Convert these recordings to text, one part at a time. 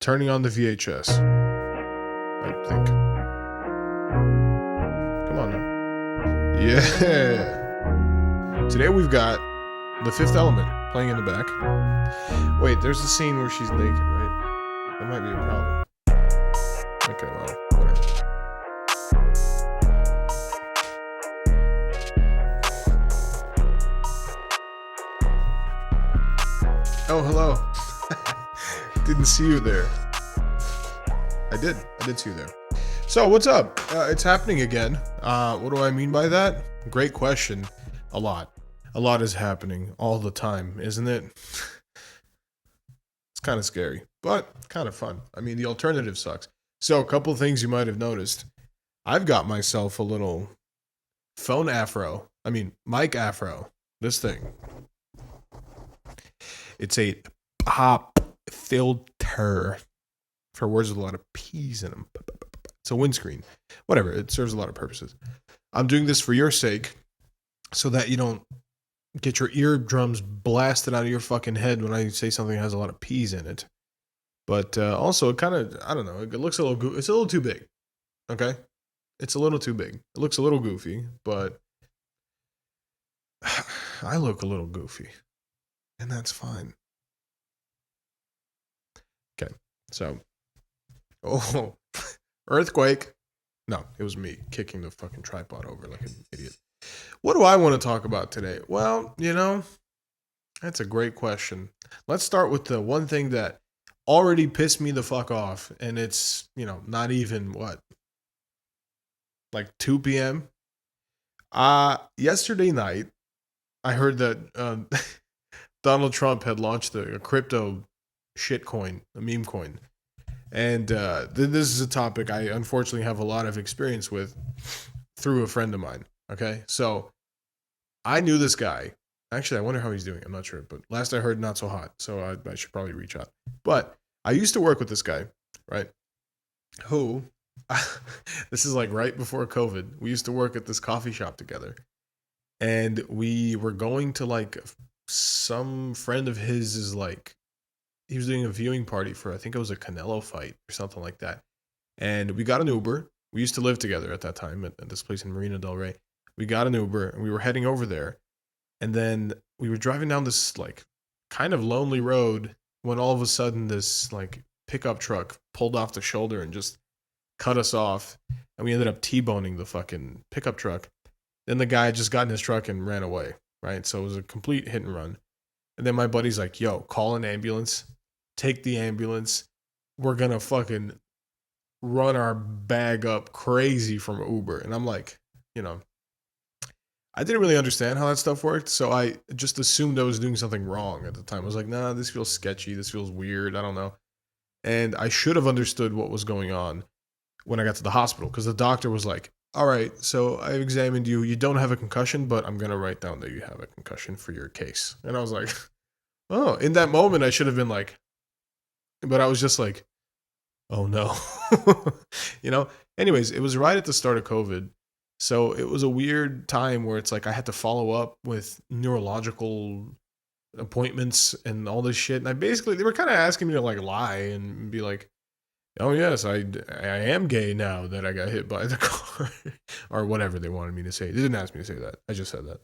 turning on the VHS. I think. Come on now. Yeah. Today we've got The Fifth Element playing in the back. Wait, there's a scene where she's naked, right? That might be a problem. Okay, well, whatever. Oh, hello. Didn't see you there. I did see you there. So, what's up? It's happening again. What do I mean by that? Great question. A lot is happening all the time, isn't it? It's kind of scary, but kind of fun. I mean, the alternative sucks. So, a couple of things you might have noticed. I've got myself a little phone afro. I mean, mic afro. This thing. It's a pop filter for words with a lot of P's in them. It's a windscreen. Whatever. It serves a lot of purposes. I'm doing this for your sake so that you don't get your eardrums blasted out of your fucking head when I say something that has a lot of P's in it. But also, it kind of, I don't know, it looks a little, it's a little too big. Okay? It's a little too big. It looks a little goofy, but I look a little goofy. And that's fine. Okay, so, earthquake. No, it was me kicking the fucking tripod over like an idiot. What do I want to talk about today? Well, that's a great question. Let's start with the one thing that already pissed me the fuck off, and it's, not even, like 2 p.m.? Yesterday night, I heard that Donald Trump had launched a crypto shitcoin, a meme coin. And this is a topic I unfortunately have a lot of experience with through a friend of mine. Okay, so I knew this guy. Actually, I wonder how he's doing. I'm not sure, but last I heard, not so hot. So I should probably reach out. But I used to work with this guy, right? Who, this is like right before COVID. We used to work at this coffee shop together. And we were going to like some friend of his is like, he was doing a viewing party for, I think it was a Canelo fight or something like that. And we got an Uber. We used to live together at that time at this place in Marina Del Rey. We got an Uber and we were heading over there. And then we were driving down this like kind of lonely road when all of a sudden this like pickup truck pulled off the shoulder and just cut us off. And we ended up T-boning the fucking pickup truck. Then the guy just got in his truck and ran away, right? So it was a complete hit and run. And then my buddy's like, yo, call an ambulance. Take the ambulance. We're going to fucking run our bag up crazy from Uber. And I'm like, I didn't really understand how that stuff worked. So I just assumed I was doing something wrong at the time. I was like, nah, this feels sketchy. This feels weird. I don't know. And I should have understood what was going on when I got to the hospital. Because the doctor was like, all right, so I examined you. You don't have a concussion, but I'm going to write down that you have a concussion for your case. And I was like, oh, in that moment, I should have been like, but I was just like, oh no. Anyways, it was right at the start of COVID. So it was a weird time where it's like I had to follow up with neurological appointments and all this shit. And they were kind of asking me to like lie and be like, oh yes, I am gay now that I got hit by the car or whatever they wanted me to say. They didn't ask me to say that. I just said that.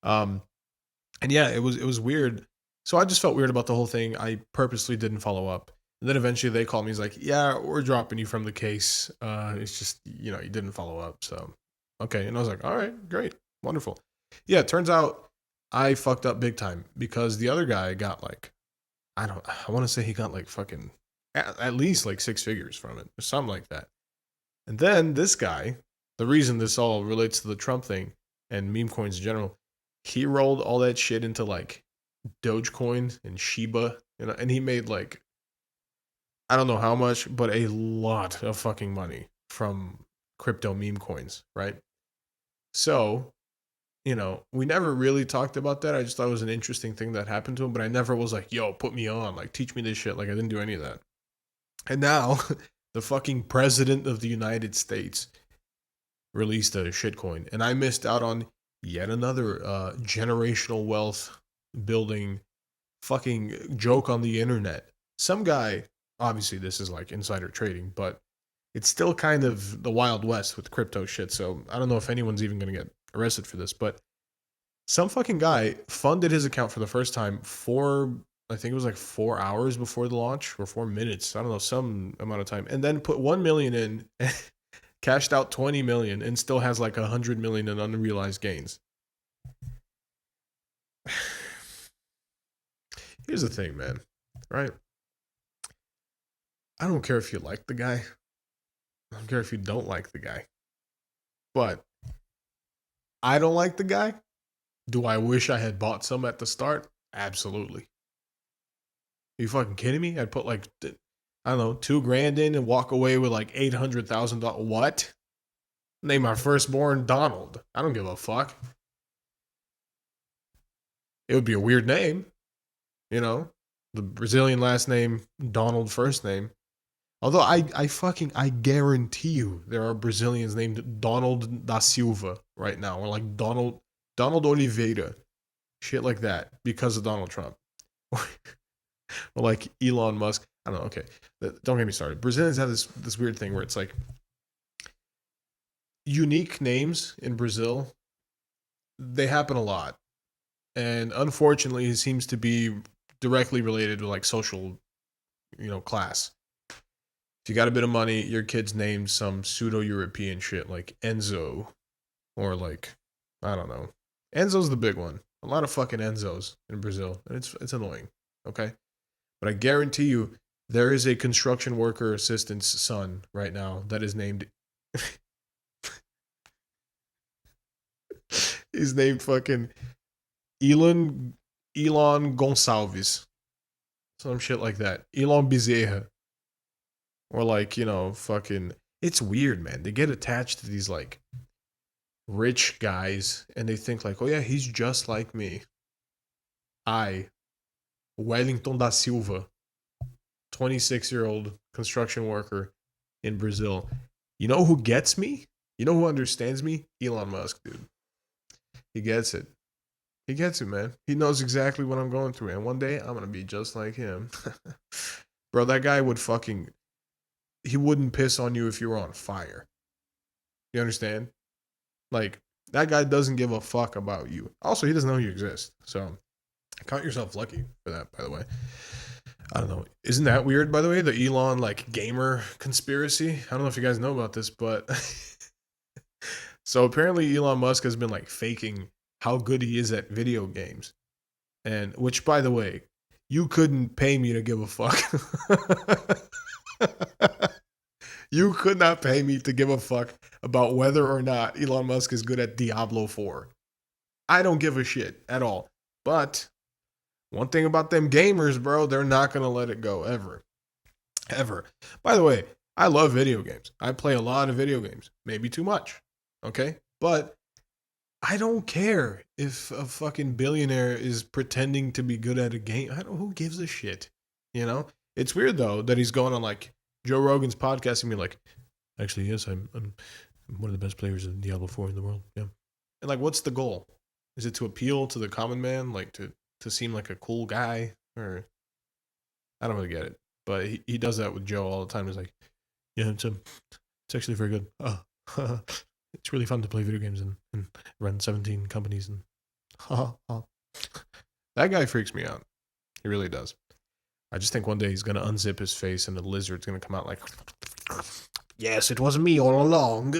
And yeah, it was weird. So I just felt weird about the whole thing. I purposely didn't follow up. And then eventually they called me. He's like, yeah, we're dropping you from the case. It's just, you didn't follow up. So, okay. And I was like, all right, great. Wonderful. Yeah, it turns out I fucked up big time because the other guy got like, I want to say he got like fucking at least like 6 figures from it or something like that. And then this guy, the reason this all relates to the Trump thing and meme coins in general, he rolled all that shit into like Dogecoin and Shiba, and he made like, I don't know how much, but a lot of fucking money from crypto meme coins, right? So, we never really talked about that. I just thought it was an interesting thing that happened to him, but I never was like, yo, put me on, like, teach me this shit. Like, I didn't do any of that. And now, the fucking president of the United States released a shitcoin, and I missed out on yet another generational wealth building fucking joke on the internet. Some guy Obviously, this is like insider trading, but it's still kind of the Wild West with crypto shit. So I don't know if anyone's even going to get arrested for this, but some fucking guy funded his account for the first time I think it was like 4 hours before the launch or 4 minutes. I don't know, some amount of time. And then put 1 million in, cashed out 20 million, and still has like 100 million in unrealized gains. Here's the thing, man. Right? I don't care if you like the guy. I don't care if you don't like the guy. But I don't like the guy. Do I wish I had bought some at the start? Absolutely. Are you fucking kidding me? I'd put like, I don't know, 2 grand in and walk away with like $800,000. What? Name my firstborn Donald. I don't give a fuck. It would be a weird name, you know? The Brazilian last name, Donald first name. Although I guarantee you there are Brazilians named Donald da Silva right now, or like Donald Oliveira, shit like that, because of Donald Trump, or like Elon Musk. I don't know. Okay, don't get me started. Brazilians have this weird thing where it's like unique names in Brazil. They happen a lot, and unfortunately, it seems to be directly related to like social, class. If you got a bit of money, your kid's named some pseudo European shit like Enzo, or like, I don't know. Enzo's the big one. A lot of fucking Enzos in Brazil, and it's annoying. Okay, but I guarantee you, there is a construction worker assistant's son right now that is named. He's named fucking Elon Gonçalves, some shit like that. Elon Bezerra, or like fucking. It's weird, man. They get attached to these like rich guys, and they think like, oh yeah, he's just like me. I, Wellington da Silva, 26-year-old construction worker in Brazil. You know who gets me? You know who understands me? Elon Musk, dude. He gets it. He gets it, man. He knows exactly what I'm going through, and one day I'm gonna be just like him. Bro, that guy would fucking. He wouldn't piss on you if you were on fire. You understand? Like, that guy doesn't give a fuck about you. Also, he doesn't know you exist. So, count yourself lucky for that, by the way. I don't know. Isn't that weird, by the way? The Elon, like, gamer conspiracy? I don't know if you guys know about this, but. So, apparently, Elon Musk has been, like, faking how good he is at video games. And, which, by the way, you couldn't pay me to give a fuck. You could not pay me to give a fuck about whether or not Elon Musk is good at Diablo 4. I don't give a shit at all. But one thing about them gamers, bro, they're not going to let it go ever. Ever. By the way, I love video games. I play a lot of video games. Maybe too much. Okay? But I don't care if a fucking billionaire is pretending to be good at a game. Who gives a shit? You know? It's weird, though, that he's going on like Joe Rogan's podcast and be like, actually, yes, I'm one of the best players of Diablo 4 in the world. Yeah. And like, what's the goal? Is it to appeal to the common man, like to seem like a cool guy, or I don't really get it. But he does that with Joe all the time. He's like, yeah, it's actually very good. It's really fun to play video games and run 17 companies and that guy freaks me out. He really does. I just think one day he's gonna unzip his face and the lizard's gonna come out like, yes, it was me all along,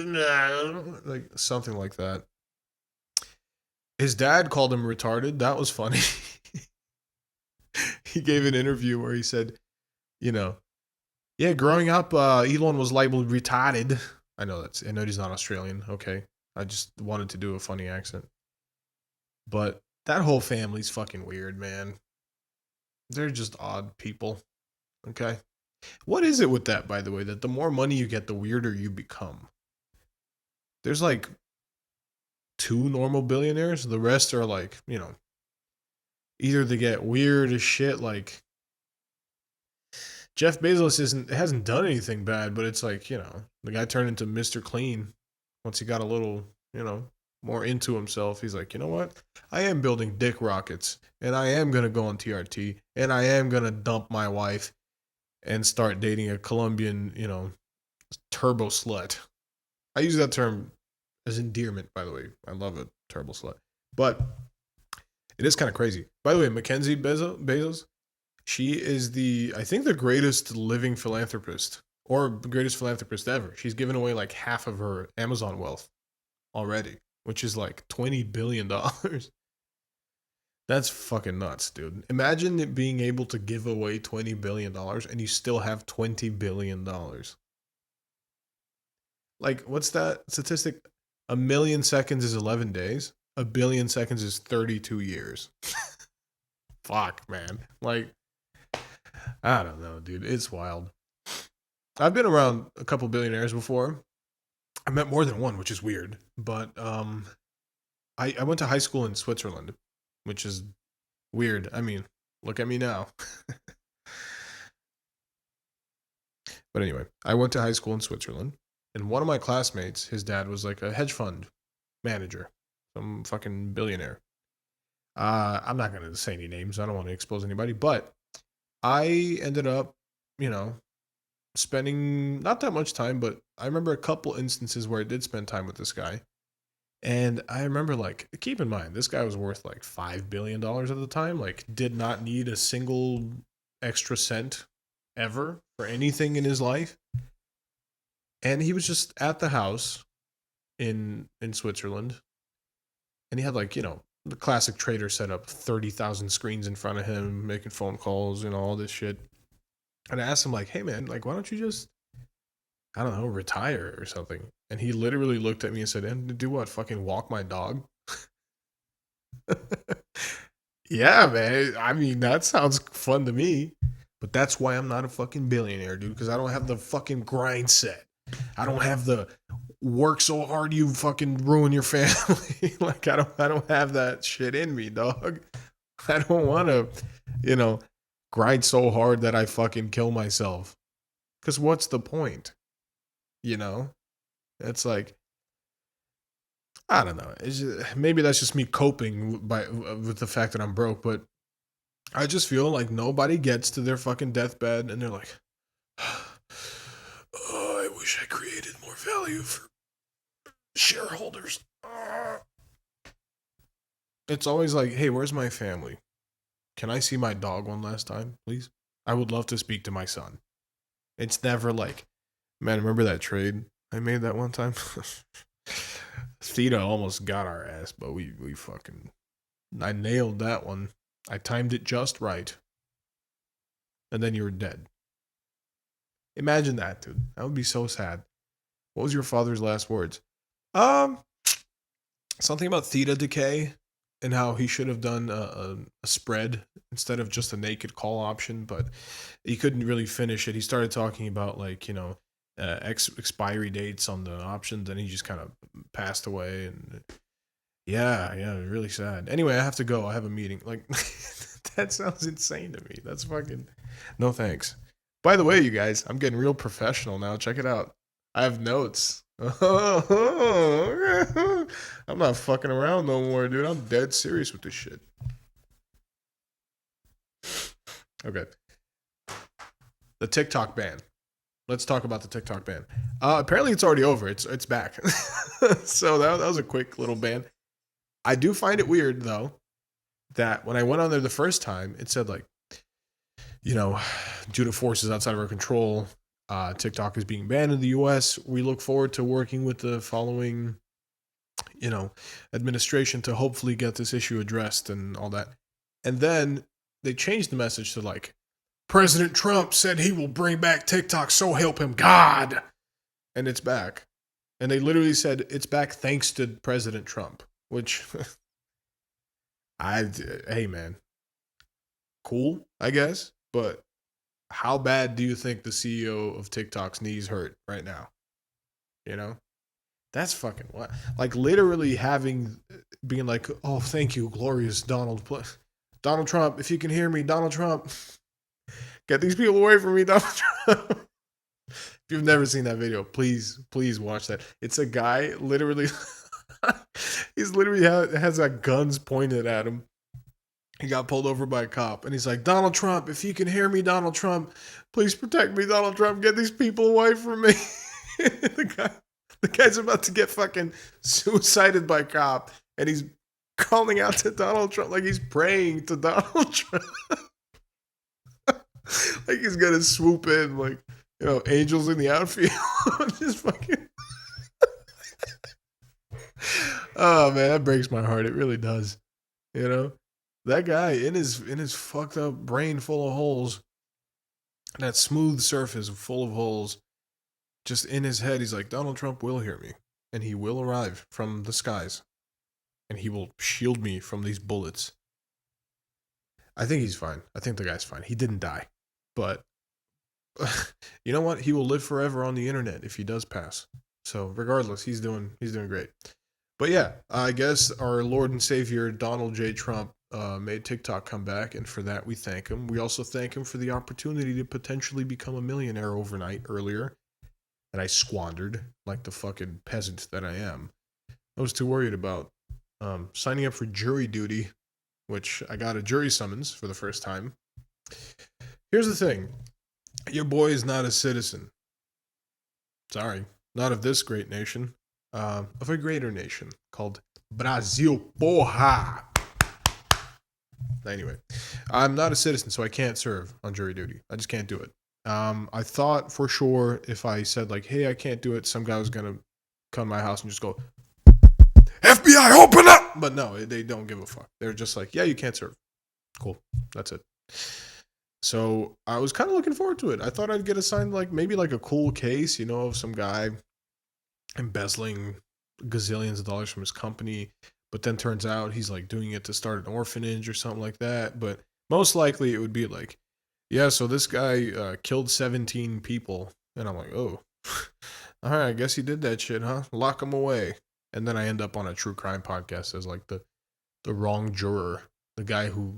like something like that. His dad called him retarded. That was funny. He gave an interview where he said, yeah, growing up, Elon was labeled retarded. I know he's not Australian. Okay, I just wanted to do a funny accent. But that whole family's fucking weird, man. They're just odd people. Okay. What is it with that, by the way, that the more money you get, the weirder you become? There's like 2 normal billionaires. The rest are like, either they get weird as shit, like Jeff Bezos hasn't done anything bad, but it's like, the guy turned into Mr. Clean once he got a little, more into himself. He's like, you know what? I am building dick rockets, and I am going to go on TRT, and I am going to dump my wife, and start dating a Colombian, turbo slut. I use that term as endearment, by the way. I love a turbo slut. But it is kind of crazy. By the way, Mackenzie Bezos, she is I think the greatest living philanthropist or greatest philanthropist ever. She's given away like half of her Amazon wealth already, which is like $20 billion. That's fucking nuts, dude. Imagine it being able to give away $20 billion and you still have $20 billion. Like, what's that statistic? A million seconds is 11 days. A billion seconds is 32 years. Fuck, man. Like, I don't know, dude. It's wild. I've been around a couple billionaires before. I met more than one, which is weird. But I went to high school in Switzerland, which is weird. I mean, look at me now. But anyway, I went to high school in Switzerland, and one of my classmates, his dad was like a hedge fund manager, some fucking billionaire. I'm not gonna say any names. I don't want to expose anybody, but I ended up, you know, spending not that much time, but I remember a couple instances where I did spend time with this guy. And I remember, like, keep in mind, this guy was worth like $5 billion at the time. Like, did not need a single extra cent ever for anything in his life. And he was just at the house in Switzerland, and he had like the classic trader set up 30,000 screens in front of him, making phone calls, all this shit. And I asked him like, "Hey man, like, why don't you just I don't know, retire or something?" And he literally looked at me and said, "And do what? Fucking walk my dog?" Yeah, man. I mean, that sounds fun to me. But that's why I'm not a fucking billionaire, dude, because I don't have the fucking grind set. I don't have the work so hard you fucking ruin your family. Like, I don't have that shit in me, dog. I don't want to, you know, grind so hard that I fucking kill myself. Cuz what's the point? You know? It's like I don't know. Maybe that's just me coping with the fact that I'm broke, but I just feel like nobody gets to their fucking deathbed and they're like, "Oh, I wish I created more value for shareholders." It's always like, "Hey, where's my family? Can I see my dog one last time, please? I would love to speak to my son." It's never like, "Man, remember that trade I made that one time?" Theta almost got our ass, but we fucking I nailed that one. I timed it just right. And then you were dead. Imagine that, dude. That would be so sad. What was your father's last words? Um, Something about theta decay and how he should have done a spread instead of just a naked call option, but he couldn't really finish it. He started talking about like expiry dates on the options, and he just kind of passed away. And yeah, really sad. Anyway, I have to go. I have a meeting. Like that sounds insane to me. That's fucking no thanks. By the way, you guys, I'm getting real professional now. Check it out. I have notes. I'm not fucking around no more, dude. I'm dead serious with this shit. Okay. The TikTok ban. Let's talk about the TikTok ban. Apparently it's already over. It's back. So that was a quick little ban. I do find it weird though that when I went on there the first time, it said like, due to forces outside of our control, TikTok is being banned in the U.S. We look forward to working with the following, administration to hopefully get this issue addressed and all that. And then they changed the message to like, President Trump said he will bring back TikTok, so help him God. And it's back. And they literally said it's back thanks to President Trump, which hey man, cool, I guess. But how bad do you think the CEO of TikTok's knees hurt right now? That's fucking what? Like literally being like, oh, thank you, glorious Donald Trump. If you can hear me, Donald Trump, get these people away from me, Donald Trump. If you've never seen that video, please watch that. It's a guy literally, he's literally has got guns pointed at him, He got pulled over by a cop, and he's like, Donald Trump, if you can hear me, Donald Trump, please protect me, Donald Trump. Get these people away from me. The guy's about to get fucking suicided by a cop, and he's calling out to Donald Trump like he's praying to Donald Trump. Like he's gonna swoop in, like, angels in the outfield. Just fucking. Oh man, that breaks my heart. It really does. You know, that guy in his fucked up brain full of holes, that smooth surface full of holes, just in his head, he's like, Donald Trump will hear me, and he will arrive from the skies, and he will shield me from these bullets. I think he's fine. I think the guy's fine. He didn't die, but you know what? He will live forever on the internet if he does pass. So regardless, he's doing great. But yeah, I guess our Lord and Savior Donald J. Trump made TikTok come back, and for that we thank him. We also thank him for the opportunity to potentially become a millionaire overnight earlier, that I squandered like the fucking peasant that I am. I was too worried about signing up for jury duty, which I got a jury summons for the first time. Here's the thing. Your boy is not a citizen. Sorry. Not of this great nation. Of a greater nation called Brazil, porra. Anyway, I'm not a citizen, so I can't serve on jury duty. I just can't do it. I thought for sure if I said like, hey, I can't do it, some guy was going to come to my house and just go, FBI, open up! But no, they don't give a fuck. They're just like, yeah, you can't serve. Cool. That's it. So I was kind of looking forward to it. I thought I'd get assigned like maybe like a cool case, of some guy embezzling gazillions of dollars from his company. But then turns out he's like doing it to start an orphanage or something like that. But most likely it would be like, yeah, so this guy killed 17 people. And I'm like, oh, all right, I guess he did that shit, huh? Lock him away. And then I end up on a true crime podcast as like the wrong juror, the guy who,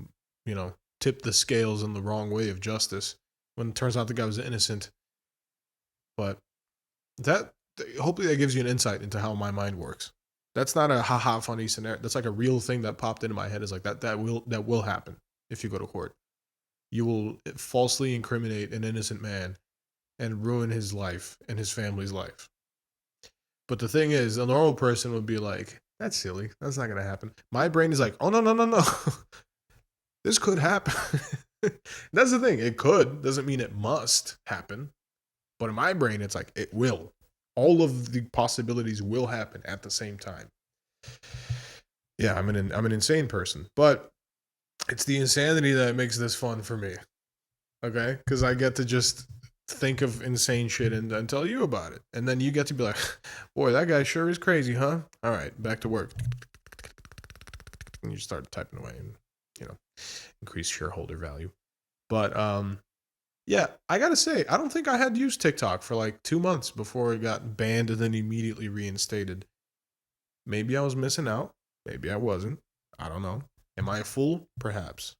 tipped the scales in the wrong way of justice when it turns out the guy was innocent. But hopefully that gives you an insight into how my mind works. That's not a haha funny scenario. That's like a real thing that popped into my head. Is like that will happen if you go to court. You will falsely incriminate an innocent man and ruin his life and his family's life. But the thing is, a normal person would be like, that's silly. That's not going to happen. My brain is like, oh, no. This could happen. That's the thing. It could. Doesn't mean it must happen. But in my brain, it's like, it will. All of the possibilities will happen at the same time. Yeah, I'm an insane person. But it's the insanity that makes this fun for me. Okay? Because I get to just think of insane shit and tell you about it. And then you get to be like, boy, that guy sure is crazy, huh? All right, back to work. And you start typing away and, increase shareholder value. But, yeah, I gotta say, I don't think I had used TikTok for like 2 months before it got banned and then immediately reinstated. Maybe I was missing out. Maybe I wasn't. I don't know. Am I a fool? Perhaps.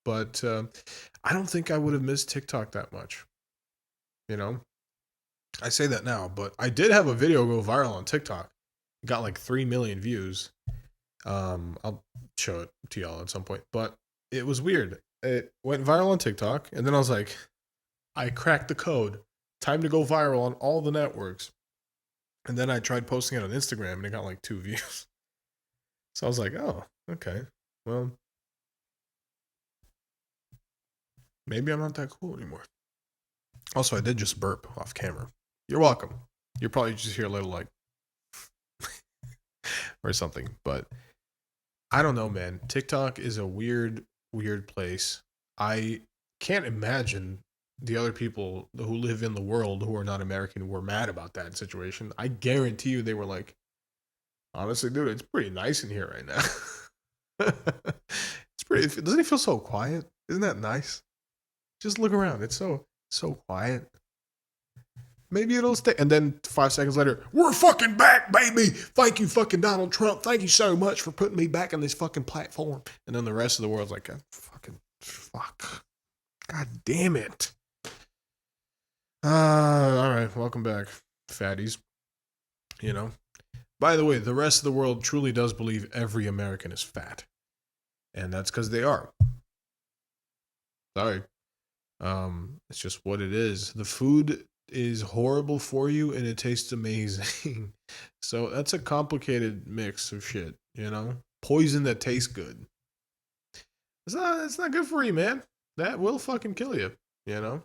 But I don't think I would have missed TikTok that much. I say that now, but I did have a video go viral on TikTok. It got like 3 million views. I'll show it to y'all at some point. But it was weird. It went viral on TikTok, and then I was like, I cracked the code. Time to go viral on all the networks. And then I tried posting it on Instagram, and it got like 2 views. So I was like, oh, okay. Well, maybe I'm not that cool anymore. Also, I did just burp off camera. You're welcome. You'll probably just hear a little like or something. But I don't know, man. TikTok is a weird place. I can't imagine the other people who live in the world who are not American who were mad about that situation. I guarantee you they were like, honestly, dude, it's pretty nice in here right now. It's pretty. Doesn't it feel so quiet? Isn't that nice? Just look around. It's so quiet. Maybe it'll stay. And then 5 seconds later, we're fucking back, baby. Thank you, fucking Donald Trump. Thank you so much for putting me back on this fucking platform. And then the rest of the world's like, fuck. God damn it. All right. Welcome back, fatties. By the way, the rest of the world truly does believe every American is fat. And that's because they are. Sorry. It's just what it is. The food is horrible for you and it tastes amazing. So that's a complicated mix of shit, you know? Poison that tastes good. It's not good for you, man. That will fucking kill you, you know?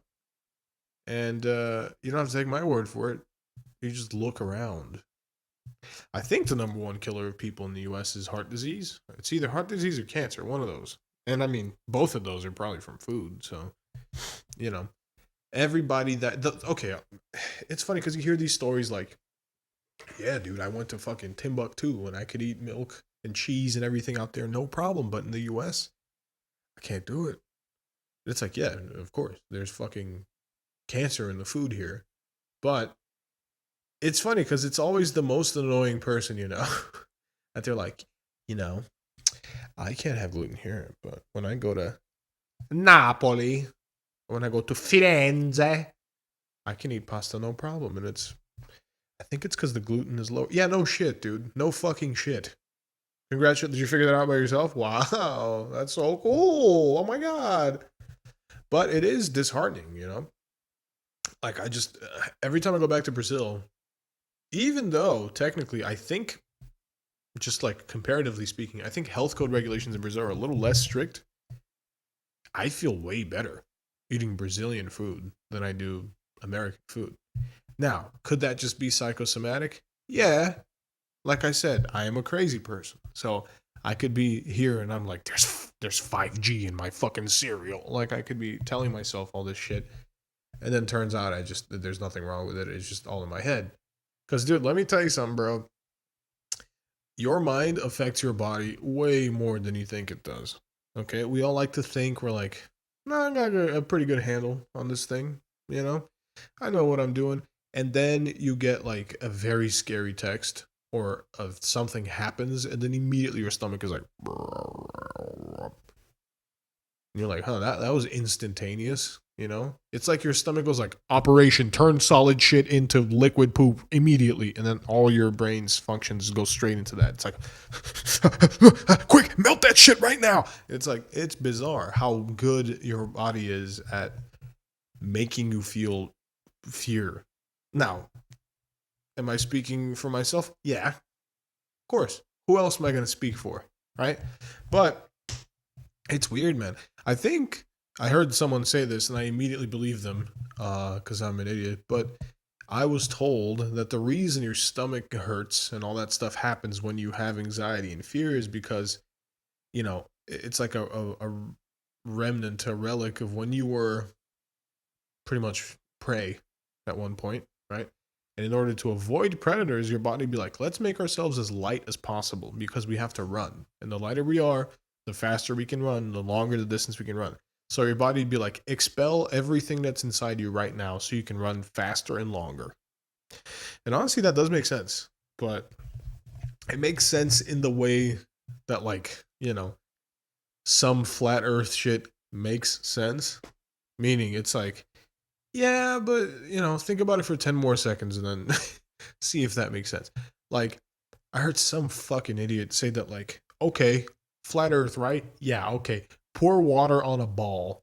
And you don't have to take my word for it. You just look around. I think the number one killer of people in the US is heart disease. It's either heart disease or cancer, one of those. And I mean, both of those are probably from food, so you know. Everybody okay, it's funny because you hear these stories like, yeah, dude, I went to fucking Timbuktu and I could eat milk and cheese and everything out there, no problem. But in the US, I can't do it. It's like, yeah, of course, there's fucking cancer in the food here. But it's funny because it's always the most annoying person, you know, that they're like, you know, I can't have gluten here, but when I go to Napoli, when I go to Firenze, I can eat pasta no problem. And I think it's because the gluten is low. Yeah, no shit, dude. No fucking shit. Congratulations. Did you figure that out by yourself? Wow. That's so cool. Oh my God. But it is disheartening, you know? Like, every time I go back to Brazil, even though technically I think, just like comparatively speaking, I think health code regulations in Brazil are a little less strict. I feel way better eating Brazilian food than I do American food. Now, could that just be psychosomatic? Yeah. Like I said, I am a crazy person. So I could be here and I'm like, there's 5G in my fucking cereal. Like I could be telling myself all this shit. And then turns out there's nothing wrong with it. It's just all in my head. Because, dude, let me tell you something, bro. Your mind affects your body way more than you think it does. Okay? We all like to think we're like, no, I got a pretty good handle on this thing. You know? I know what I'm doing. And then you get like a very scary text or something happens, and then immediately your stomach is like, and you're like, huh, that was instantaneous. You know, it's like your stomach goes like, operation turn solid shit into liquid poop immediately, and then all your brain's functions go straight into that. It's like, quick, melt that shit right now. It's like, it's bizarre how good your body is at making you feel fear. Now, am I speaking for myself? Yeah, of course. Who else am I going to speak for? Right? But it's weird, man. I think I heard someone say this and I immediately believed them because I'm an idiot. But I was told that the reason your stomach hurts and all that stuff happens when you have anxiety and fear is because, you know, it's like a remnant, a relic of when you were pretty much prey at one point, right? And in order to avoid predators, your body be like, let's make ourselves as light as possible because we have to run. And the lighter we are, the faster we can run, the longer the distance we can run. So your body would be like, expel everything that's inside you right now so you can run faster and longer. And honestly, that does make sense. But it makes sense in the way that, like, you know, some flat earth shit makes sense. Meaning it's like, yeah, but, you know, think about it for 10 more seconds and then see if that makes sense. Like, I heard some fucking idiot say that, like, okay, flat earth, right? Yeah, okay. Pour water on a ball.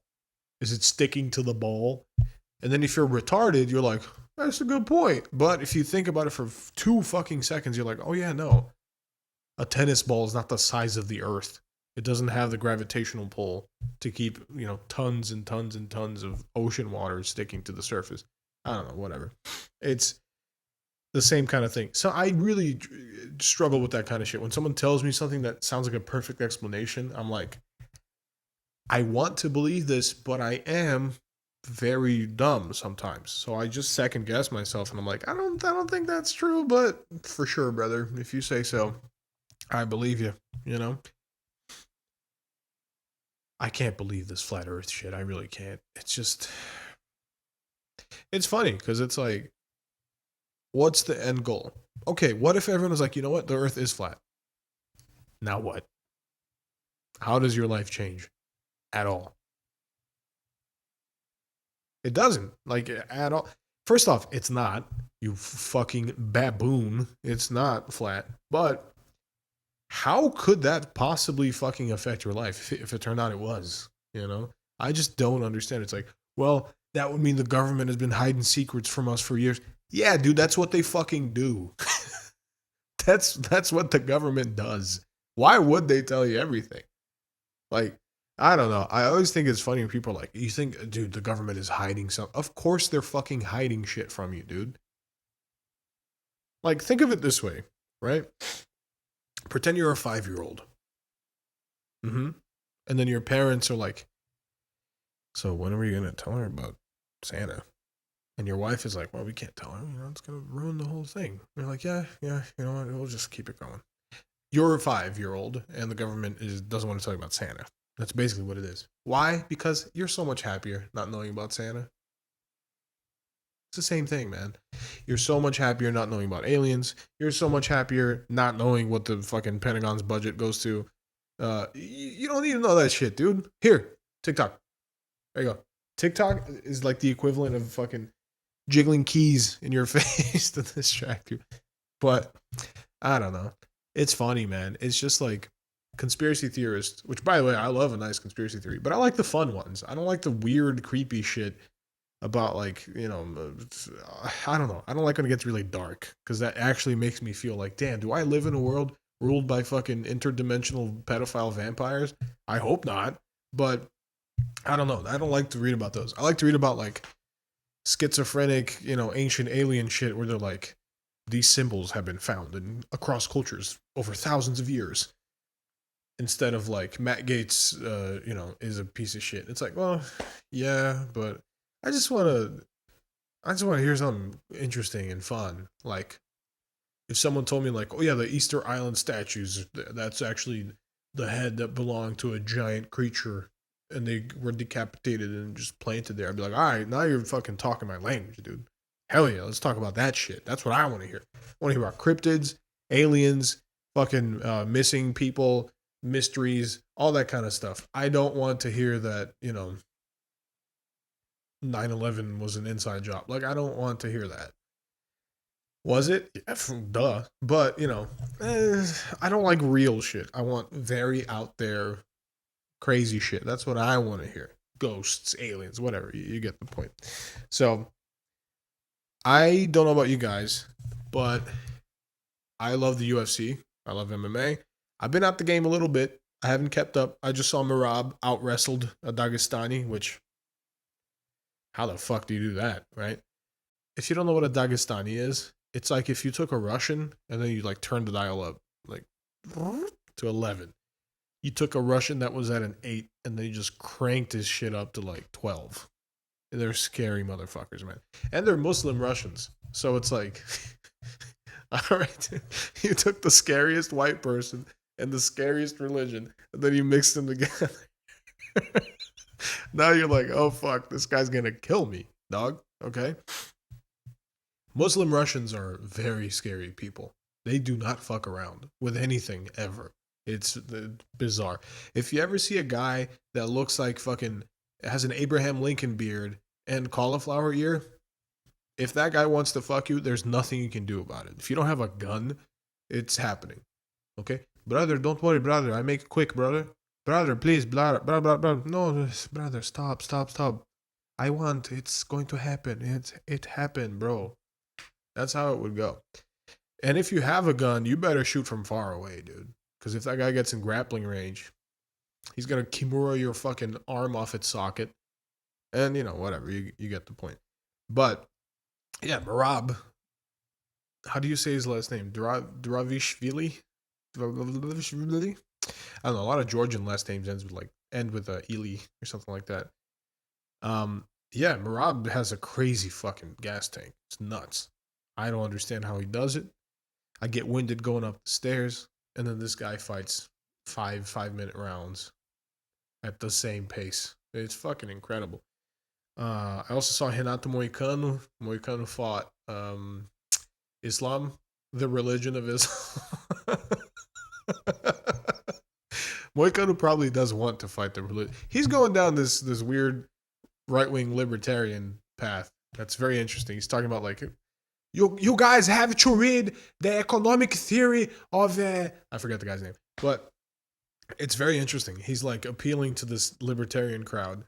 Is it sticking to the ball? And then if you're retarded, you're like, that's a good point. But if you think about it for 2 fucking seconds, you're like, oh yeah, no. A tennis ball is not the size of the earth. It doesn't have the gravitational pull to keep, you know, tons and tons and tons of ocean water sticking to the surface. I don't know, whatever. It's the same kind of thing. So I really struggle with that kind of shit. When someone tells me something that sounds like a perfect explanation, I'm like, I want to believe this, but I am very dumb sometimes. So I just second guess myself and I'm like, I don't think that's true, but for sure, brother, if you say so, I believe you, you know? I can't believe this flat earth shit. I really can't. It's just it's funny because it's like, what's the end goal? Okay, what if everyone was like, you know what? The earth is flat. Now what? How does your life change? At all. It doesn't. Like at all. First off, it's not. You fucking baboon. It's not flat. But How could that possibly fucking affect your life if it turned out it was? You know, I just don't understand. It's like, well, that would mean the government has been hiding secrets from us for years. Yeah, dude, that's what they fucking do. That's what the government does. Why would they tell you everything? Like, I don't know. I always think it's funny when people are like, you think, dude, the government is hiding something. Of course they're fucking hiding shit from you, dude. Like, think of it this way, right? Pretend you're a 5-year old. Mm-hmm. And then your parents are like, so when are we going to tell her about Santa? And your wife is like, well, we can't tell her. You know, it's going to ruin the whole thing. And you're like, yeah, you know what? We'll just keep it going. You're a 5-year old, and the government doesn't want to tell you about Santa. That's basically what it is. Why? Because you're so much happier not knowing about Santa. It's the same thing, man. You're so much happier not knowing about aliens. You're so much happier not knowing what the fucking Pentagon's budget goes to. You don't need to know that shit, dude. Here, TikTok. There you go. TikTok is like the equivalent of fucking jiggling keys in your face to distract you. But I don't know. It's funny, man. It's just like conspiracy theorists, which by the way, I love a nice conspiracy theory, but I like the fun ones. I don't like the weird, creepy shit about like, I don't know. I don't like when it gets really dark because that actually makes me feel like, damn, do I live in a world ruled by fucking interdimensional pedophile vampires? I hope not, but I don't know. I don't like to read about those. I like to read about like schizophrenic, ancient alien shit where they're like, these symbols have been found across cultures over thousands of years. Instead of like Matt Gaetz, is a piece of shit. It's like, well, yeah, but I just want to hear something interesting and fun. Like if someone told me like, oh yeah, the Easter Island statues, that's actually the head that belonged to a giant creature and they were decapitated and just planted there. I'd be like, all right, now you're fucking talking my language, dude. Hell yeah, let's talk about that shit. That's what I want to hear. I want to hear about cryptids, aliens, fucking missing people, mysteries, all that kind of stuff. I don't want to hear that, 9/11 was an inside job. Like, I don't want to hear that. Was it? Yeah, duh. But, I don't like real shit. I want very out there, crazy shit. That's what I want to hear. Ghosts, aliens, whatever. You get the point. So, I don't know about you guys, but I love the UFC. I love MMA. I've been out the game a little bit. I haven't kept up. I just saw Marab out wrestled a Dagestani, which, how the fuck do you do that, right? If you don't know what a Dagestani is, it's like if you took a Russian and then you like turned the dial up like to 11. You took a Russian that was at an 8 and then you just cranked his shit up to like 12. They're scary motherfuckers, man. And they're Muslim Russians. So it's like, all right, you took the scariest white person and the scariest religion, and then you mixed them together. Now you're like, oh fuck, this guy's gonna kill me, dog. Okay. Muslim Russians are very scary people. They do not fuck around with anything ever. It's bizarre. If you ever see a guy that looks like fucking has an Abraham Lincoln beard and cauliflower ear, if that guy wants to fuck you, there's nothing you can do about it. If you don't have a gun, it's happening. Okay? Brother, don't worry, brother. I make it quick, brother. Brother, please, blah, blah, blah, blah. No, brother, stop. It's going to happen. It happened, bro. That's how it would go. And if you have a gun, you better shoot from far away, dude. Because if that guy gets in grappling range, he's going to Kimura your fucking arm off its socket. And, whatever. You get the point. But, yeah, Marab. How do you say his last name? Dravishvili? I don't know. A lot of Georgian last names end with Eli or something like that. Yeah, Marab has a crazy fucking gas tank. It's nuts. I don't understand how he does it. I get winded going up the stairs, and then this guy fights 5-minute rounds at the same pace. It's fucking incredible. I also saw Renato Moicano. Moicano fought Islam, the religion of Islam. Moicano probably does want to fight the religion. He's going down this weird right-wing libertarian path. That's very interesting. He's talking about like You guys have to read the economic theory of I forget the guy's name, but it's very interesting. He's like appealing to this libertarian crowd,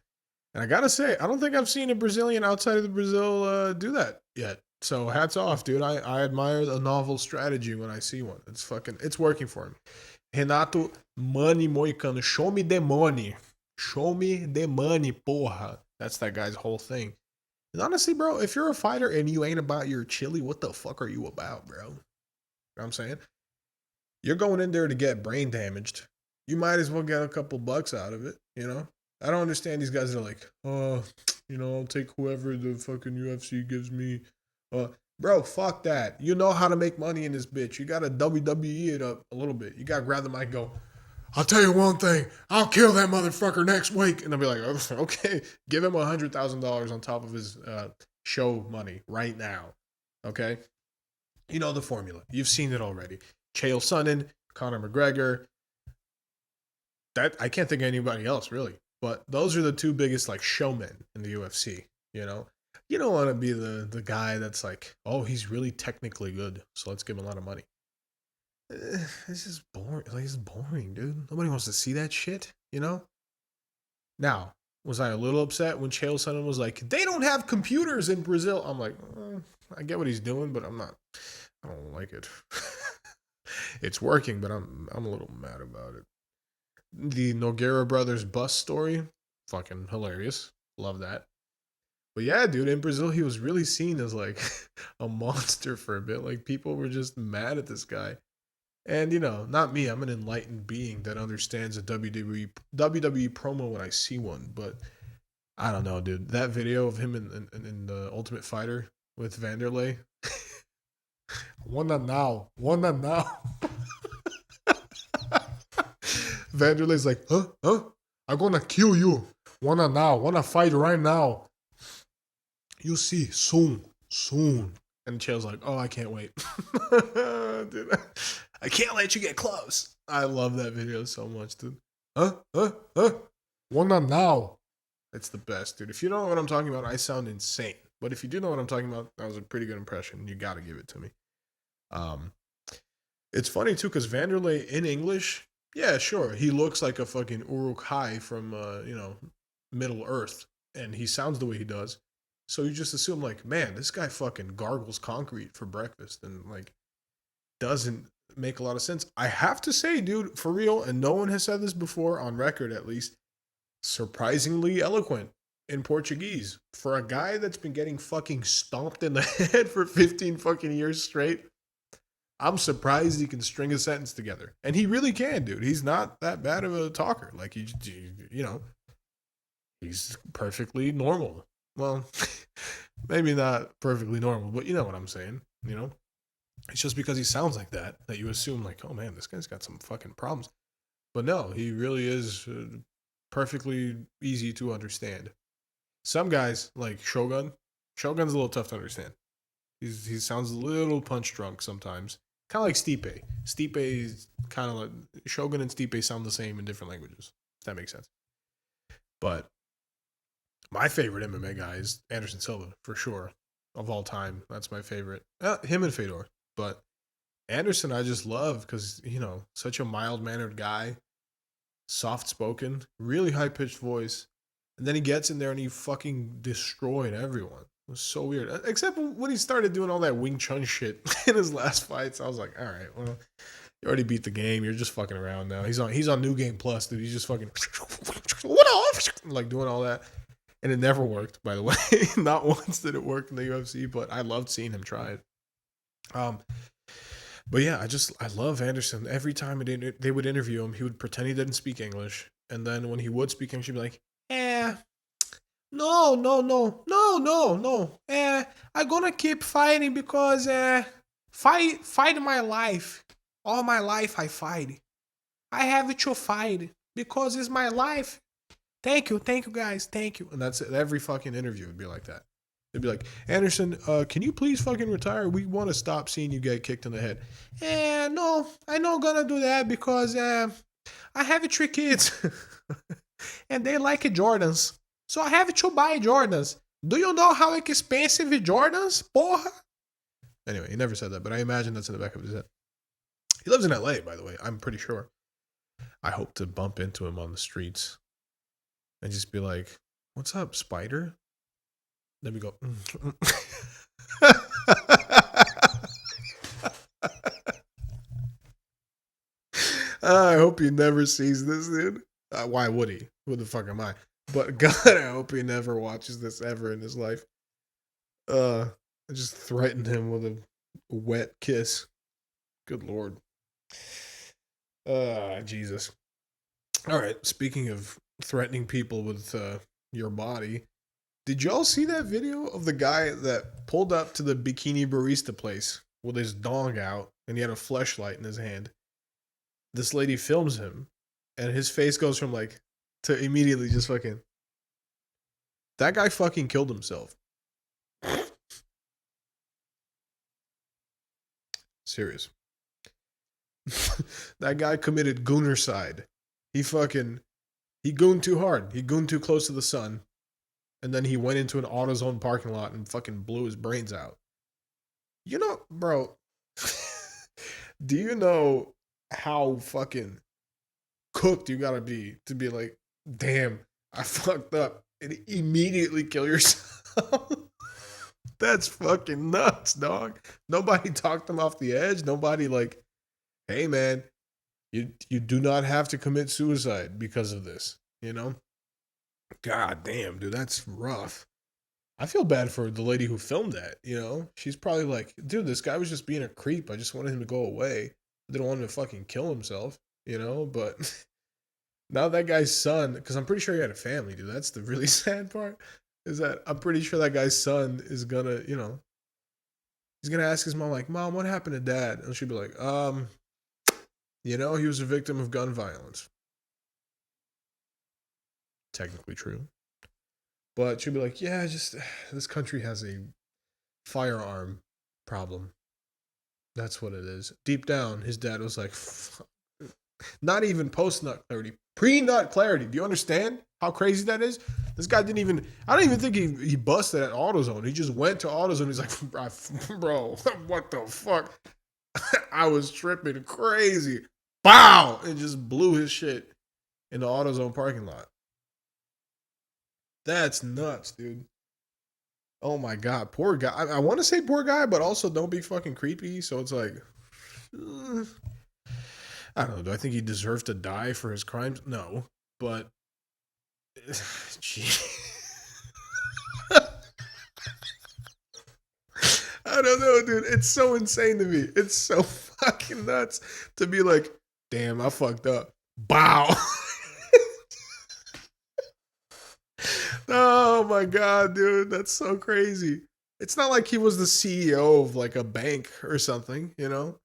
and I gotta say, I don't think I've seen a Brazilian outside of the Brazil do that yet. So hats off, dude. I admire a novel strategy when I see one. It's working for him. Renato Money Moicano, show me the money. Show me the money, porra. That's that guy's whole thing. And honestly, bro, if you're a fighter and you ain't about your chili, what the fuck are you about, bro? You know what I'm saying? You're going in there to get brain damaged. You might as well get a couple bucks out of it, you know? I don't understand these guys that are like, I'll take whoever the fucking UFC gives me. Bro, fuck that. You know how to make money in this bitch. You gotta WWE it up a little bit. You gotta grab the mic and go, I'll tell you one thing. I'll kill that motherfucker next week. And they'll be like, oh, okay, give him $100,000 on top of his show money right now. Okay? You know the formula. You've seen it already. Chael Sonnen, Conor McGregor. That I can't think of anybody else really. But those are the two biggest like showmen in the UFC, you know? You don't want to be the guy that's like, oh, he's really technically good, so let's give him a lot of money. It's just boring. Like, it's boring, dude. Nobody wants to see that shit, you know? Now, was I a little upset when Chael Sonnen was like, they don't have computers in Brazil? I'm like, I get what he's doing, but I don't like it. It's working, but I'm a little mad about it. The Nogueira brothers bus story, fucking hilarious. Love that. But yeah, dude, in Brazil, he was really seen as like a monster for a bit. Like people were just mad at this guy. And not me. I'm an enlightened being that understands a WWE promo when I see one. But I don't know, dude. That video of him in the Ultimate Fighter with Vanderlei. Wanna now. Vanderlei's like, huh? I'm gonna kill you. Wanna fight right now. You see, soon. And Chael's like, oh, I can't wait. Dude, I can't let you get close. I love that video so much, dude. Huh? Wanna now. It's the best, dude. If you don't know what I'm talking about, I sound insane. But if you do know what I'm talking about, that was a pretty good impression. You gotta give it to me. It's funny, too, because Vanderlei in English, yeah, sure. He looks like a fucking Uruk-hai from, Middle Earth. And he sounds the way he does. So you just assume, like, man, this guy fucking gargles concrete for breakfast and, like, doesn't make a lot of sense. I have to say, dude, for real, and no one has said this before, on record at least, surprisingly eloquent in Portuguese. For a guy that's been getting fucking stomped in the head for 15 fucking years straight, I'm surprised he can string a sentence together. And he really can, dude. He's not that bad of a talker. Like, he's perfectly normal. Well, maybe not perfectly normal, but you know what I'm saying, It's just because he sounds like that you assume, like, oh man, this guy's got some fucking problems. But no, he really is perfectly easy to understand. Some guys, like Shogun's a little tough to understand. He sounds a little punch drunk sometimes. Kind of like Stipe. Stipe is kind of like, Shogun and Stipe sound the same in different languages, if that makes sense. But my favorite MMA guy is Anderson Silva, for sure, of all time. That's my favorite. Him and Fedor. But Anderson I just love because, such a mild-mannered guy, soft-spoken, really high-pitched voice. And then he gets in there and he fucking destroyed everyone. It was so weird. Except when he started doing all that Wing Chun shit in his last fights. I was like, all right, well, you already beat the game. You're just fucking around now. He's on New Game Plus, dude. He's just fucking like doing all that. And it never worked, by the way. Not once did it work in the UFC, but I loved seeing him try it. But yeah, I love Anderson. Every time they would interview him, he would pretend he didn't speak English. And then when he would speak English, he'd be like, no. I'm gonna keep fighting because, fight my life. All my life I fight. I have to fight because it's my life. Thank you, guys. Thank you. And that's it. Every fucking interview would be like that. They'd be like, Anderson, can you please fucking retire? We want to stop seeing you get kicked in the head. No, I'm not gonna do that because I have 3 kids. And they like Jordans. So I have to buy Jordans. Do you know how expensive Jordans? Porra. Anyway, he never said that, but I imagine that's in the back of his head. He lives in LA, by the way. I'm pretty sure. I hope to bump into him on the streets and just be like, "What's up, Spider?" Then we go. I hope he never sees this, dude. Why would he? Who the fuck am I? But God, I hope he never watches this ever in his life. I just threatened him with a wet kiss. Good Lord. Jesus. All right. Speaking of threatening people with your body, did y'all see that video of the guy that pulled up to the bikini barista place with his dong out and he had a fleshlight in his hand? This lady films him, and his face goes from like to immediately just fucking. That guy fucking killed himself. Serious. That guy committed Goonercide. He gooned too hard. He gooned too close to the sun, and then he went into an AutoZone parking lot and fucking blew his brains out. You know, bro. Do you know how fucking cooked you gotta be to be like, damn, I fucked up, and immediately kill yourself? That's fucking nuts, dog. Nobody talked him off the edge. Nobody like, hey man, you do not have to commit suicide because of this. You know? God damn, dude, that's rough. I feel bad for the lady who filmed that, you know? She's probably like, dude, this guy was just being a creep. I just wanted him to go away. I didn't want him to fucking kill himself, you know? But now that guy's son, because I'm pretty sure he had a family, dude. That's the really sad part. Is that I'm pretty sure that guy's son is gonna, you know, he's gonna ask his mom, like, Mom, what happened to dad? And she'll be like, you know, he was a victim of gun violence. Technically true. But she'll be like, yeah, just this country has a firearm problem. That's what it is. Deep down, his dad was like, not even post nut clarity, pre nut clarity. Do you understand how crazy that is? This guy didn't even, I don't even think he busted at AutoZone. He just went to AutoZone. He's like, bro, what the fuck? I was tripping crazy. Bow! And just blew his shit in the AutoZone parking lot. That's nuts, dude. Oh my god, poor guy. I want to say poor guy, but also don't be fucking creepy. So it's like, I don't know. Do I think he deserved to die for his crimes? No, but gee. I don't know, dude. It's so insane to me. It's so fucking nuts to be like, damn, I fucked up. Bow. Oh my god, dude, that's so crazy. It's not like he was the CEO of like a bank or something, you know?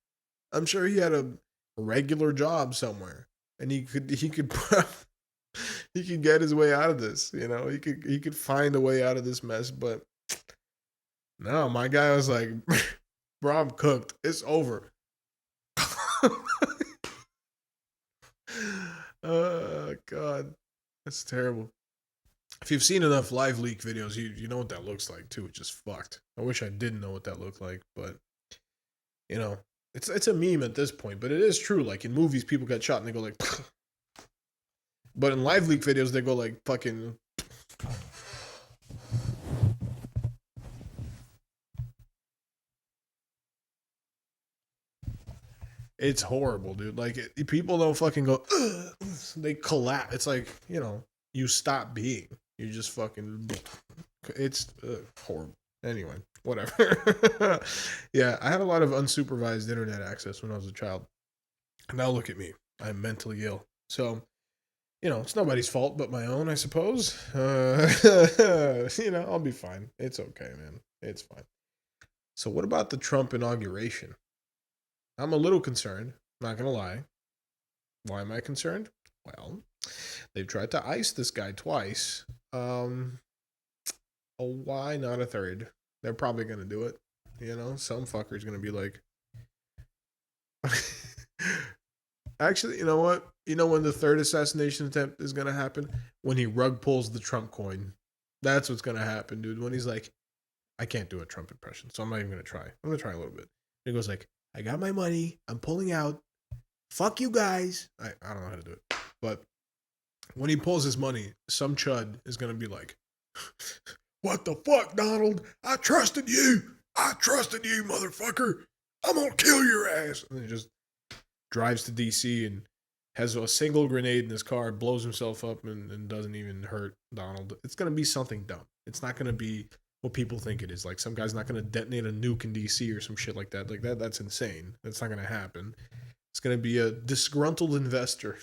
I'm sure he had a regular job somewhere and he could he could get his way out of this, you know? He could find a way out of this mess, but no, my guy was like, "Bro, I'm cooked. It's over." Oh god. That's terrible. If you've seen enough live leak videos, you know what that looks like too. It's just fucked. I wish I didn't know what that looked like, but you know, it's a meme at this point. But it is true. Like in movies, people get shot and they go like, but in live leak videos, they go like fucking. It's horrible, dude. Like people don't fucking go. They collapse. It's like you stop being. You just fucking. It's horrible. Anyway, whatever. Yeah, I had a lot of unsupervised internet access when I was a child. Now look at me. I'm mentally ill. So, it's nobody's fault but my own, I suppose. I'll be fine. It's okay, man. It's fine. So, what about the Trump inauguration? I'm a little concerned, not going to lie. Why am I concerned? Well, they've tried to ice this guy twice. Why not a third? They're probably going to do it. Some fucker's going to be like, actually, you know what? You know when the third assassination attempt is going to happen? When he rug pulls the Trump coin. That's what's going to happen, dude. When he's like, I can't do a Trump impression, so I'm not even gonna try. I'm gonna try a little bit. He goes like, "I got my money. I'm pulling out. Fuck you guys." I don't know how to do it, but when he pulls his money, some chud is gonna be like, "What the fuck, Donald? I trusted you. I trusted you, motherfucker. I'm gonna kill your ass." And he just drives to DC and has a single grenade in his car, blows himself up, and doesn't even hurt Donald. It's gonna be something dumb. It's not gonna be what people think it is. Like some guy's not gonna detonate a nuke in DC or some shit like that. Like that's insane. That's not gonna happen. It's gonna be a disgruntled investor.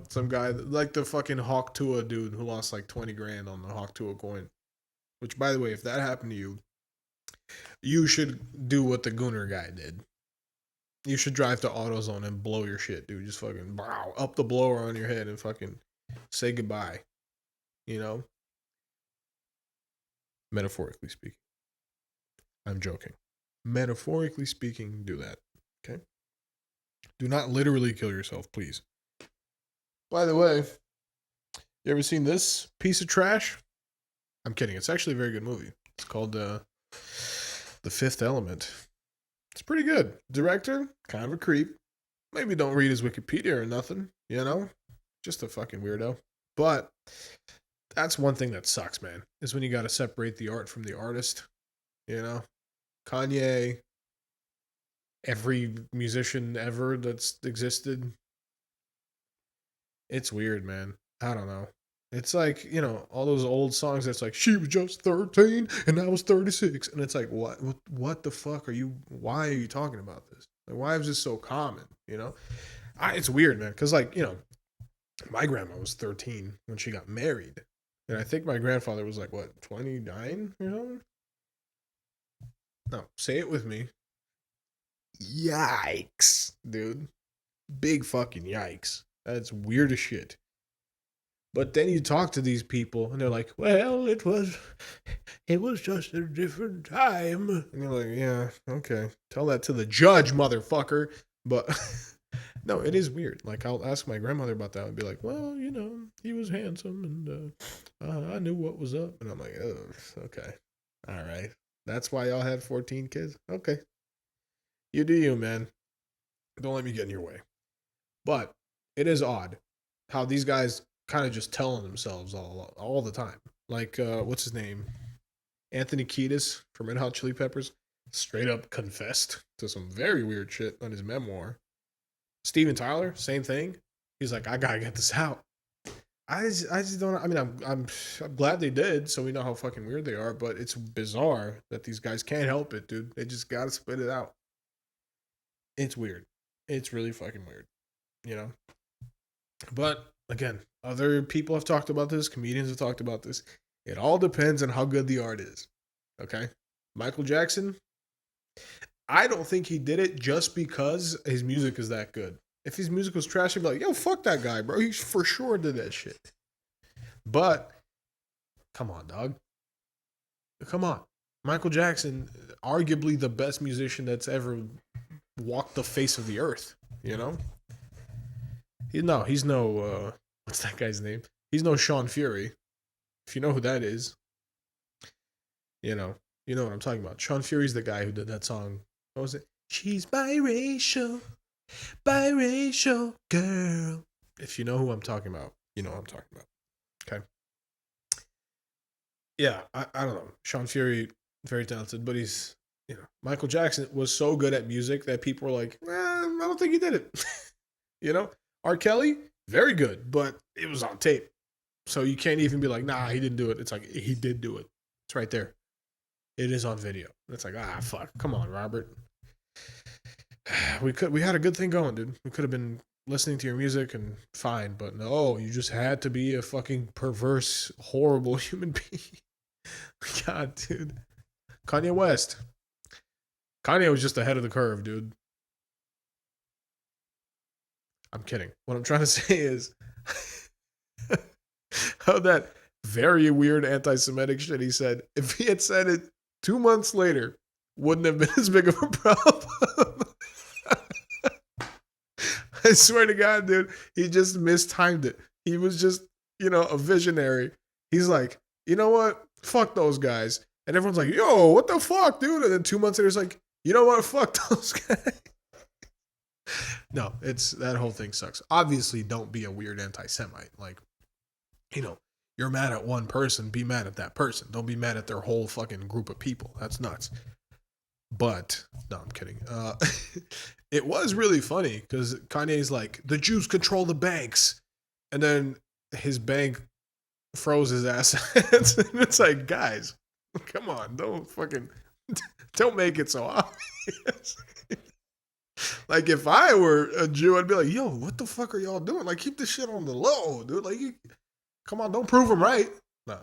Some guy like the fucking Hawk Tua dude who lost like 20 grand on the Hawk Tua coin. Which, by the way, if that happened to you, you should do what the Gooner guy did. You should drive to AutoZone and blow your shit, dude. Just fucking up the blower on your head and fucking say goodbye. Metaphorically speaking. I'm joking. Metaphorically speaking, do that. Okay? Do not literally kill yourself, please. By the way, you ever seen this piece of trash? I'm kidding. It's actually a very good movie. It's called The Fifth Element. It's pretty good. Director, kind of a creep. Maybe don't read his Wikipedia or nothing, Just a fucking weirdo. But that's one thing that sucks, man, is when you got to separate the art from the artist, Kanye, every musician ever that's existed. It's weird, man. I don't know. It's like, all those old songs that's like, she was just 13 and I was 36. And it's like, what the fuck why are you talking about this? Like, why is this so common, It's weird, man. Because, like, my grandma was 13 when she got married. And I think my grandfather was like, what, 29 or something? No, say it with me. Yikes, dude. Big fucking yikes. That's weird as shit. But then you talk to these people and they're like, well, it was just a different time. And you're like, yeah, okay. Tell that to the judge, motherfucker. But no, it is weird. Like, I'll ask my grandmother about that and be like, well, he was handsome and I knew what was up. And I'm like, oh, okay. All right. That's why y'all had 14 kids? Okay. You do you, man. Don't let me get in your way. But it is odd how these guys kind of just telling themselves all the time. Like, what's his name? Anthony Kiedis from Red Hot Chili Peppers straight up confessed to some very weird shit on his memoir. Steven Tyler, same thing. He's like, I gotta get this out. I just don't. I mean, I'm glad they did, so we know how fucking weird they are. But it's bizarre that these guys can't help it, dude. They just gotta spit it out. It's weird. It's really fucking weird, But again, other people have talked about this. Comedians have talked about this. It all depends on how good the art is. Okay, Michael Jackson. I don't think he did it just because his music is that good. If his music was trash, I'd be like, yo, fuck that guy, bro. He for sure did that shit. But, come on, dog. Come on. Michael Jackson, arguably the best musician that's ever walked the face of the earth, He's no, what's that guy's name? He's no Sean Fury. If you know who that is, you know what I'm talking about. Sean Fury's the guy who did that song. What was it? She's biracial girl. If you know who I'm talking about, you know what I'm talking about. Okay. Yeah, I don't know. Sean Fury, very talented, but he's, Michael Jackson was so good at music that people were like, I don't think he did it. R. Kelly, very good, but it was on tape. So you can't even be like, nah, he didn't do it. It's like, he did do it. It's right there. It is on video. It's like, fuck. Come on, Robert. We had a good thing going, dude. We could have been listening to your music and fine, but no, you just had to be a fucking perverse, horrible human being. God, dude. Kanye West. Kanye was just ahead of the curve, dude. I'm kidding. What I'm trying to say is how that very weird anti-Semitic shit he said, if he had said it 2 months later, wouldn't have been as big of a problem. I swear to God, dude, he just mistimed it. He was just, a visionary. He's like, you know what? Fuck those guys. And everyone's like, yo, what the fuck, dude? And then 2 months later, it's like, you know what? Fuck those guys. No, it's that whole thing sucks. Obviously, don't be a weird anti-Semite. Like, you know, you're mad at one person, be mad at that person. Don't be mad at their whole fucking group of people. That's nuts. But no, I'm kidding. It was really funny because Kanye's like, the Jews control the banks, and then his bank froze his assets. And it's like, guys, come on, don't make it so obvious. Like, if I were a Jew, I'd be like, yo, what the fuck are y'all doing? Like, keep this shit on the low, dude. Like, come on, don't prove them right. No,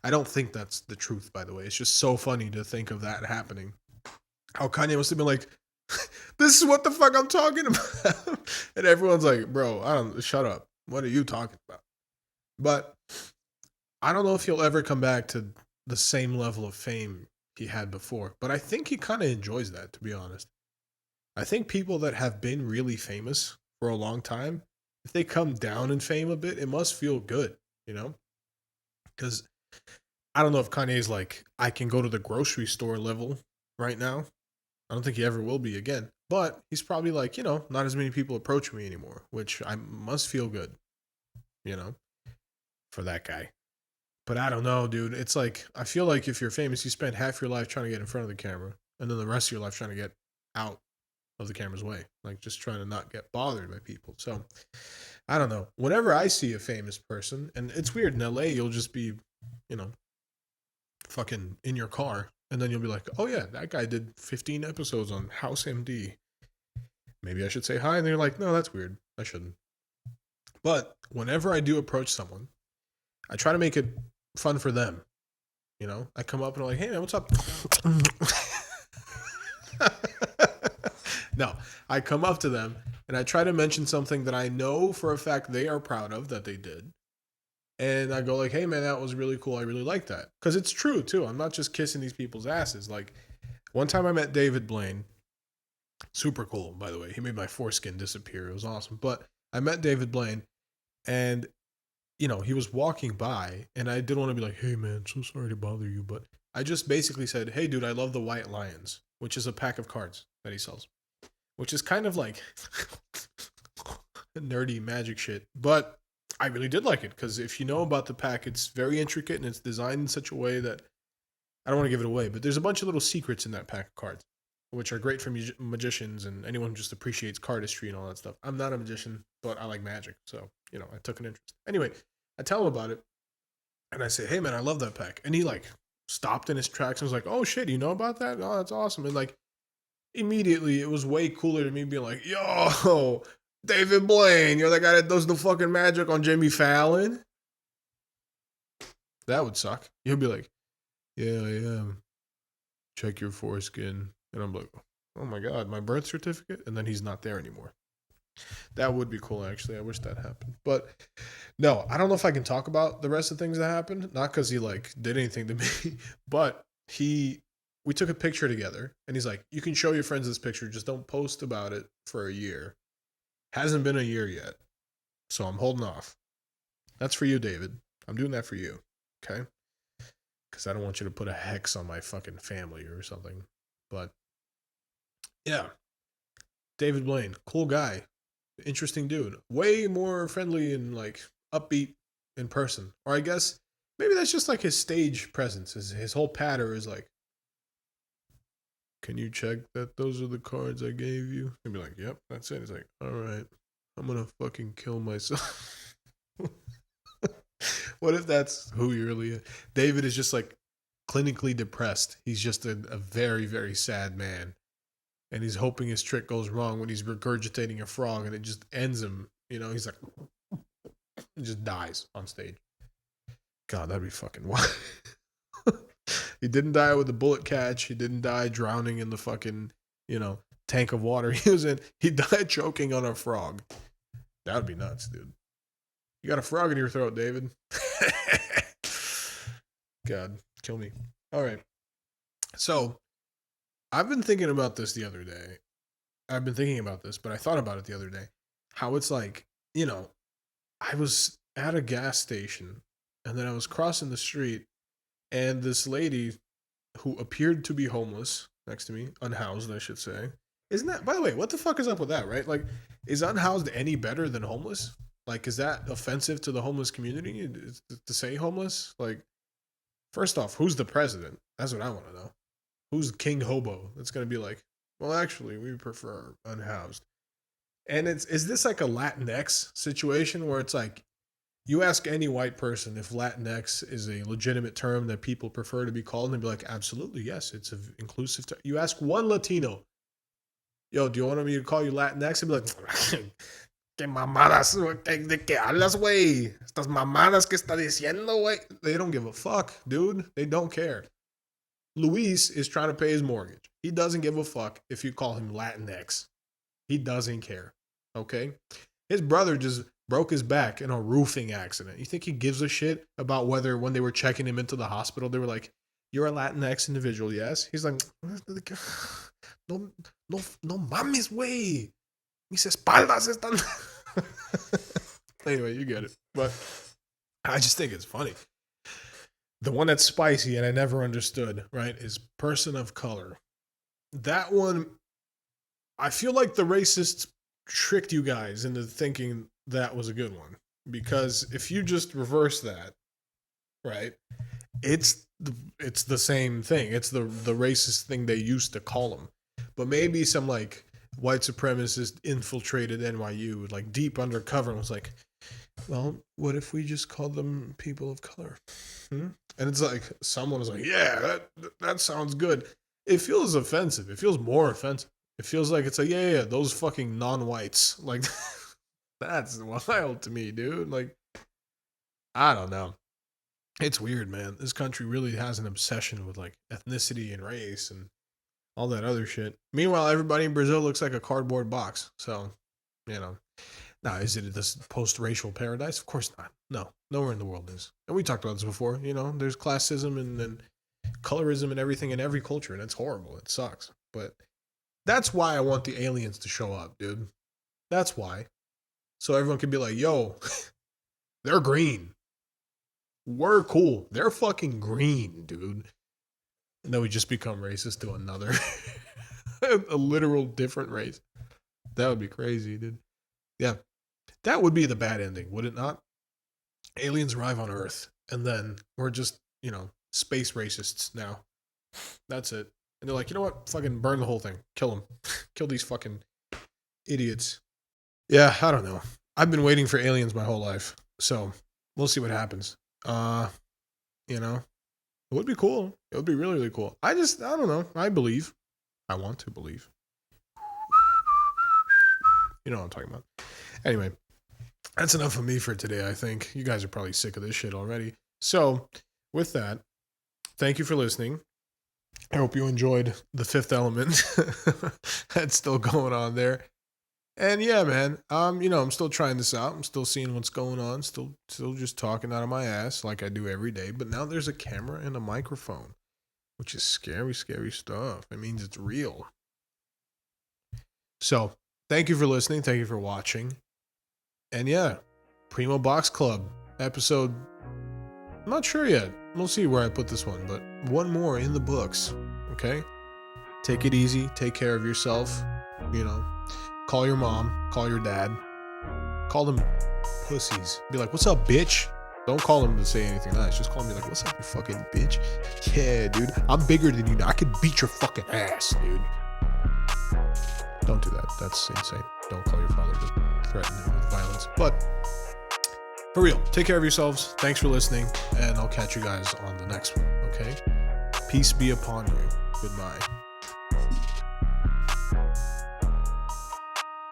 I don't think that's the truth, by the way. It's just so funny to think of that happening. How Kanye must have been like, this is what the fuck I'm talking about. And everyone's like, bro, shut up. What are you talking about? But I don't know if he'll ever come back to the same level of fame he had before. But I think he kind of enjoys that, to be honest. I think people that have been really famous for a long time, if they come down in fame a bit, it must feel good, you know? Because I don't know if Kanye's like, I can go to the grocery store level right now. I don't think he ever will be again. But he's probably like, not as many people approach me anymore, which I must feel good, you know, for that guy. But I don't know, dude. It's like, I feel like if you're famous, you spend half your life trying to get in front of the camera, and then the rest of your life trying to get out of the camera's way, like just trying to not get bothered by people. So I don't know. Whenever I see a famous person, and it's weird in LA, you'll just be, you know, fucking in your car, and then you'll be like, oh yeah, that guy did 15 episodes on House MD. Maybe I should say hi. And they're like, no, that's weird. I shouldn't. But whenever I do approach someone, I try to make it fun for them. You know, I come up and I'm like, hey man, what's up? No, I come up to them and I try to mention something that I know for a fact they are proud of that they did. And I go like, hey man, that was really cool. I really like that. Because it's true too. I'm not just kissing these people's asses. Like one time I met David Blaine. Super cool, by the way. He made my foreskin disappear. It was awesome. But I met David Blaine and he was walking by and I didn't want to be like, hey man, so sorry to bother you. But I just basically said, hey dude, I love the White Lions, which is a pack of cards that he sells. Which is kind of like nerdy magic shit. But I really did like it because if you know about the pack, it's very intricate and it's designed in such a way that I don't want to give it away, but there's a bunch of little secrets in that pack of cards, which are great for magicians and anyone who just appreciates cardistry and all that stuff. I'm not a magician, but I like magic, so I took an interest. Anyway, I tell him about it, and I say, "Hey man, I love that pack," and he like stopped in his tracks and was like, "Oh shit, you know about that? Oh, that's awesome!" And like immediately, it was way cooler to me being like, "Yo, David Blaine, you're the guy that does the fucking magic on Jimmy Fallon." That would suck. He'll be like, "Yeah, I am. Check your foreskin." And I'm like, oh my God, my birth certificate? And then he's not there anymore. That would be cool, actually. I wish that happened. But no, I don't know if I can talk about the rest of the things that happened. Not because he like did anything to me, but we took a picture together and he's like, you can show your friends this picture, just don't post about it for a year. Hasn't been a year yet. So I'm holding off. That's for you, David. I'm doing that for you. Okay? Because I don't want you to put a hex on my fucking family or something. But yeah, David Blaine, cool guy, interesting dude, way more friendly and like upbeat in person. Or I guess maybe that's just like his stage presence. His whole patter is like, can you check that those are the cards I gave you? And be like, yep, that's it. It's like, all right, I'm gonna fucking kill myself. What if that's who he really is? David is just like clinically depressed. He's just a very, very sad man. And he's hoping his trick goes wrong when he's regurgitating a frog and it just ends him. He's like, he just dies on stage. God, that'd be fucking wild. He didn't die with a bullet catch. He didn't die drowning in the fucking, tank of water he was in. He died choking on a frog. That would be nuts, dude. You got a frog in your throat, David. God, kill me. All right. So, I've been thinking about this the other day. I've been thinking about this, but I thought about it the other day. How it's like, I was at a gas station and then I was crossing the street and this lady who appeared to be homeless next to me, unhoused, I should say. Isn't that, by the way, what the fuck is up with that, right? Like, is unhoused any better than homeless? Like, is that offensive to the homeless community to say homeless? Like, first off, who's the president? That's what I want to know. Who's King Hobo? That's going to be like, well, actually, we prefer unhoused. And is this like a Latinx situation where it's like, you ask any white person if Latinx is a legitimate term that people prefer to be called, and they'd be like, absolutely, yes, it's an inclusive term. You ask one Latino, yo, do you want me to call you Latinx? They'd be like, que mamadas, de que hablas, güey? Estas mamadas que está diciendo, güey? They don't give a fuck, dude. They don't care. Luis is trying to pay his mortgage. He doesn't give a fuck if you call him Latinx. He doesn't care, okay? His brother just broke his back in a roofing accident. You think he gives a shit about whether when they were checking him into the hospital, they were like, you're a Latinx individual, yes? He's like, no mames, güey. Mis espaldas están. Anyway, you get it. But I just think it's funny. The one that's spicy and I never understood, right, is person of color. That one, I feel like the racists tricked you guys into thinking that was a good one. Because if you just reverse that, right, it's the same thing. It's the racist thing they used to call them. But maybe some like white supremacist infiltrated NYU like deep undercover and was like, well, what if we just called them people of color? And it's like someone was like, yeah, that sounds good. It feels offensive. It feels more offensive. It feels like it's like, yeah, those fucking non-whites. Like, that's wild to me, dude. Like, I don't know. It's weird, man. This country really has an obsession with like ethnicity and race and all that other shit. Meanwhile, everybody in Brazil looks like a cardboard box. So, you know. Now, is it this post-racial paradise? Of course not. No, nowhere in the world is. And we talked about this before. You know, there's classism and colorism and everything in every culture, and it's horrible. It sucks. But that's why I want the aliens to show up, dude. That's why. So everyone can be like, yo, they're green. We're cool. They're fucking green, dude. And then we just become racist to another. A literal different race. That would be crazy, dude. Yeah. That would be the bad ending, would it not? Aliens arrive on Earth, and then we're just, you know, space racists now. That's it. And they're like, you know what? Fucking burn the whole thing. Kill them. Kill these fucking idiots. Yeah, I don't know. I've been waiting for aliens my whole life. So, we'll see what happens. You know, it would be cool. It would be really, really cool. I don't know. I believe. I want to believe. You know what I'm talking about. Anyway, that's enough of me for today, I think. You guys are probably sick of this shit already. So, with that, thank you for listening. I hope you enjoyed The Fifth Element. That's still going on there. And yeah, man, you know, I'm still trying this out. I'm still seeing what's going on. Still just talking out of my ass like I do every day. But now there's a camera and a microphone, which is scary, scary stuff. It means it's real. So, thank you for listening. Thank you for watching. And yeah, Primo Box Club episode. I'm not sure yet. We'll see where I put this one, but one more in the books. Okay? Take it easy. Take care of yourself. You know, call your mom. Call your dad. Call them pussies. Be like, what's up, bitch? Don't call them to say anything nice. Just call me like, what's up, you fucking bitch? Yeah, dude. I'm bigger than you now. I could beat your fucking ass, dude. Don't do that. That's insane. Don't call your father to threaten him with violence. But for real, take care of yourselves. Thanks for listening, and I'll catch you guys on the next one, okay? Peace be upon you. Goodbye.